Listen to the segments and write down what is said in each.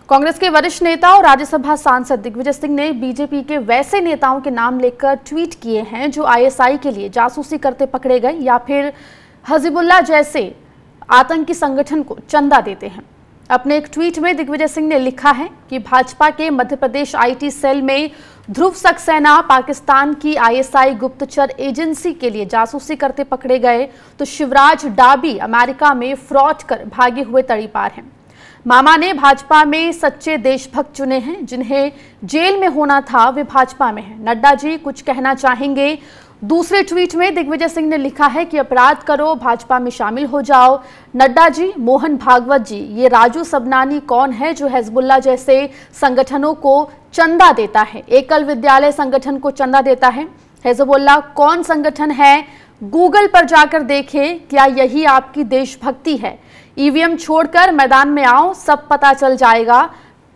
कांग्रेस के वरिष्ठ नेता और राज्यसभा सांसद दिग्विजय सिंह ने बीजेपी के वैसे नेताओं के नाम लेकर ट्वीट किए हैं जो आईएसआई के लिए जासूसी करते पकड़े गए या फिर हिजबुल्लाह जैसे आतंकी संगठन को चंदा देते हैं। अपने एक ट्वीट में दिग्विजय सिंह ने लिखा है कि भाजपा के मध्य प्रदेश आईटी सेल में ध्रुव सक्सेना पाकिस्तान की आईएसआई गुप्तचर एजेंसी के लिए जासूसी करते पकड़े गए तो शिवराज डाबी अमेरिका में फ्रॉड कर भागे हुए तड़ीपार हैं। मामा ने भाजपा में सच्चे देशभक्त चुने हैं, जिन्हें जेल में होना था वे भाजपा में हैं। नड्डा जी कुछ कहना चाहेंगे? दूसरे ट्वीट में दिग्विजय सिंह ने लिखा है कि अपराध करो, भाजपा में शामिल हो जाओ। नड्डा जी, मोहन भागवत जी, ये राजू सबनानी कौन है जो हिजबुल्लाह जैसे संगठनों को चंदा देता है, एकल विद्यालय संगठन को चंदा देता है? हिजबुल्लाह कौन संगठन है? गूगल पर जाकर देखें, क्या यही आपकी देशभक्ति है? ईवीएम छोड़कर मैदान में आओ, सब पता चल जाएगा।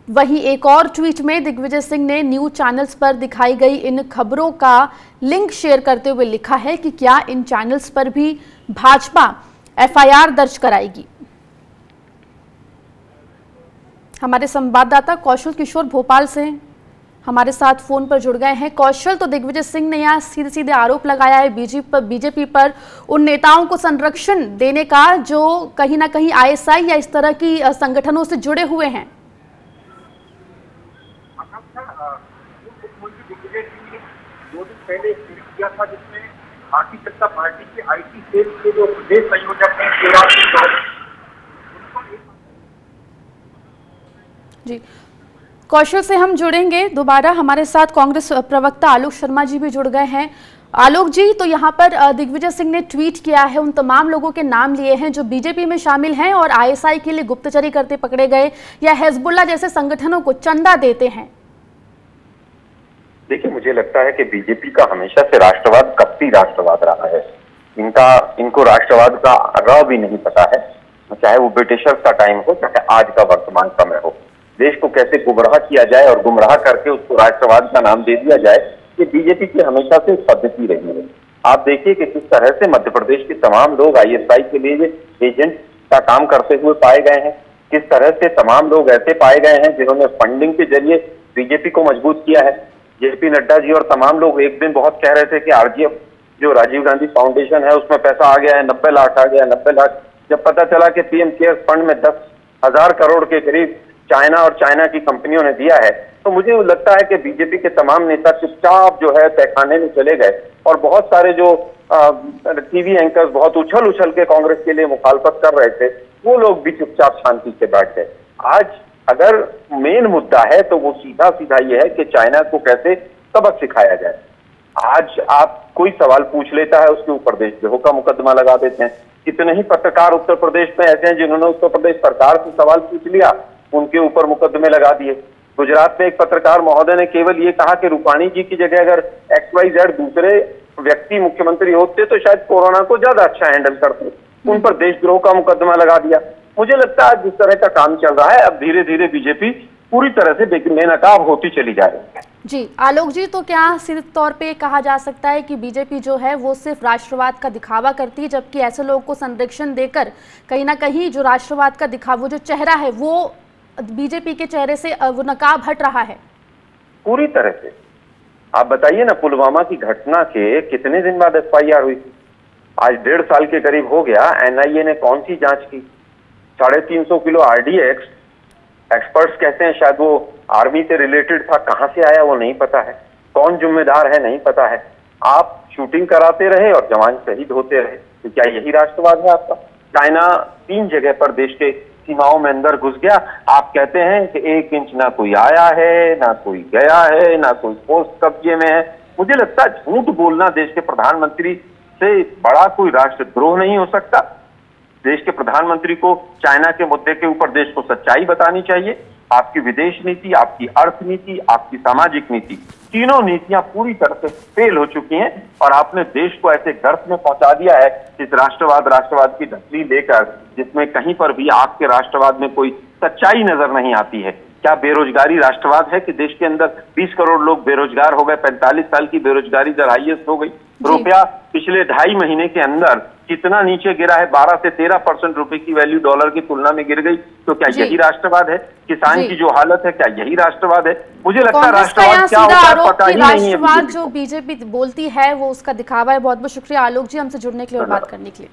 वहीं एक और ट्वीट में दिग्विजय सिंह ने न्यूज चैनल्स पर दिखाई गई इन खबरों का लिंक शेयर करते हुए लिखा है कि क्या इन चैनल्स पर भी भाजपा एफआईआर दर्ज कराएगी। हमारे संवाददाता कौशल किशोर भोपाल से हमारे साथ फोन पर जुड़ गए हैं। कौशल, तो दिग्विजय सिंह ने यहाँ सीधे सीधे आरोप लगाया है बीजेपी पर उन नेताओं को संरक्षण देने का जो कहीं ना कहीं आईएसआई या इस तरह की संगठनों से जुड़े हुए हैं। दिग्विजय सिंह ने 2 दिन पहले एक ट्वीट किया था जिसमें भारतीय जनता पार्टी के आईटी सेल के जो प्रदेश संयोजक हैं जी, कौशल से हम जुड़ेंगे दोबारा। हमारे साथ कांग्रेस प्रवक्ता आलोक शर्मा जी भी जुड़ गए हैं। आलोक जी, तो यहाँ पर दिग्विजय सिंह ने ट्वीट किया है, उन तमाम लोगों के नाम लिए हैं जो बीजेपी में शामिल हैं और आईएसआई के लिए गुप्तचरी करते पकड़े गए या हिजबुल्लाह जैसे संगठनों को चंदा देते हैं। देखिए, मुझे लगता है कि बीजेपी का हमेशा से राष्ट्रवाद कपटी राष्ट्रवाद रहा है। इनको राष्ट्रवाद का र भी नहीं पता है, चाहे वो ब्रिटिशर्स का टाइम हो चाहे आज का वर्तमान समय हो। देश को कैसे गुमराह किया जाए और गुमराह करके उसको राष्ट्रवाद का नाम दे दिया जाए, ये बीजेपी की हमेशा से पद्धति रही है। आप देखिए कि किस तरह से मध्य प्रदेश के तमाम लोग आईएसआई के लिए एजेंट का काम करते हुए पाए गए हैं, किस तरह से तमाम लोग ऐसे पाए गए हैं जिन्होंने फंडिंग के जरिए बीजेपी को मजबूत किया है। जेपी नड्डा जी और तमाम लोग एक दिन बहुत कह रहे थे कि आरजीएफ जो राजीव गांधी फाउंडेशन है उसमें पैसा आ गया है, 90 लाख आ गया, 90 लाख। जब पता चला कि पीएम केयर्स फंड में 10,000 करोड़ के करीब चाइना और चाइना की कंपनियों ने दिया है, तो मुझे लगता है कि बीजेपी के तमाम नेता चुपचाप जो है तहखाने में चले गए और बहुत सारे जो टीवी एंकर्स बहुत उछल उछल के कांग्रेस के लिए मुखालफत कर रहे थे, वो लोग भी चुपचाप शांति से बैठ गए। आज अगर मेन मुद्दा है तो वो सीधा सीधा ये है कि चाइना को कैसे सबक सिखाया जाए। आज आप कोई सवाल पूछ लेता है उसके ऊपर देशद्रोह का मुकदमा लगा देते हैं। कितने ही पत्रकार उत्तर प्रदेश में ऐसे हैं जिन्होंने उत्तर प्रदेश सरकार से सवाल पूछ लिया, उनके ऊपर मुकदमे लगा दिए। गुजरात में एक पत्रकार महोदय ने केवल ये कहा कि रूपाणी जी की जगह अगर XYZ दूसरे व्यक्ति मुख्यमंत्री होते तो शायद कोरोना को ज्यादा अच्छा हैंडल करते, उन पर देशद्रोह का मुकदमा लगा दिया। मुझे लगता है जिस तरह का काम चल रहा है, अब धीरे धीरे बीजेपी पूरी तरह से बेनकाब होती चली जा रही है। जी आलोक जी, तो क्या सीधे तौर पे कहा जा सकता है कि बीजेपी जो है वो सिर्फ राष्ट्रवाद का दिखावा करती है, जबकि ऐसे लोगों को संरक्षण देकर कहीं ना कहीं जो राष्ट्रवाद का दिखावा जो चेहरा है वो बीजेपी के चेहरे से वो नकाब हट रहा है पूरी तरह से? आप बताइए ना, पुलवामा की घटना के कितने दिन बाद एफआईआर हुई? आज 1.5 साल के करीब हो गया। एनआईए ने कौन सी जांच की? 350 किलो आरडीएक्स, एक्सपर्ट्स कहते हैं शायद वो आर्मी से रिलेटेड था, कहां से आया वो नहीं पता है, कौन जिम्मेदार है नहीं पता है। आप शूटिंग कराते रहे और जवान शहीद होते रहे, तो क्या यही राष्ट्रवाद है आपका? चाइना 3 जगह पर देश के सीमाओं में अंदर घुस गया। आप कहते हैं कि 1 इंच ना कोई आया है, ना कोई गया है, ना कोई पोस्ट कब्जे में है। मुझे लगता है झूठ बोलना देश के प्रधानमंत्री से बड़ा कोई राष्ट्रद्रोह नहीं हो सकता। देश के प्रधानमंत्री को चाइना के मुद्दे के ऊपर देश को सच्चाई बतानी चाहिए। आपकी विदेश नीति, आपकी अर्थ नीति, आपकी सामाजिक नीति, तीनों नीतियां पूरी तरह से फेल हो चुकी हैं और आपने देश को ऐसे गर्त में पहुंचा दिया है इस राष्ट्रवाद की ढकली लेकर, जिसमें कहीं पर भी आपके राष्ट्रवाद में कोई सच्चाई नजर नहीं आती है। क्या बेरोजगारी राष्ट्रवाद है कि देश के अंदर 20 करोड़ लोग बेरोजगार हो गए, 45 साल की बेरोजगारी दर हाईएस्ट हो गई? रुपया पिछले 2.5 महीने के अंदर कितना नीचे गिरा है, 12 से 13% रुपए की वैल्यू डॉलर की तुलना में गिर गई। तो क्या यही राष्ट्रवाद है? किसान की जो हालत है, क्या यही राष्ट्रवाद है? मुझे लगता है राष्ट्रवाद क्या होता है पता ही नहीं है। राष्ट्रवाद जो बीजेपी बोलती है वो उसका दिखावा है। बहुत बहुत शुक्रिया आलोक जी हमसे जुड़ने के लिए और बात करने के लिए।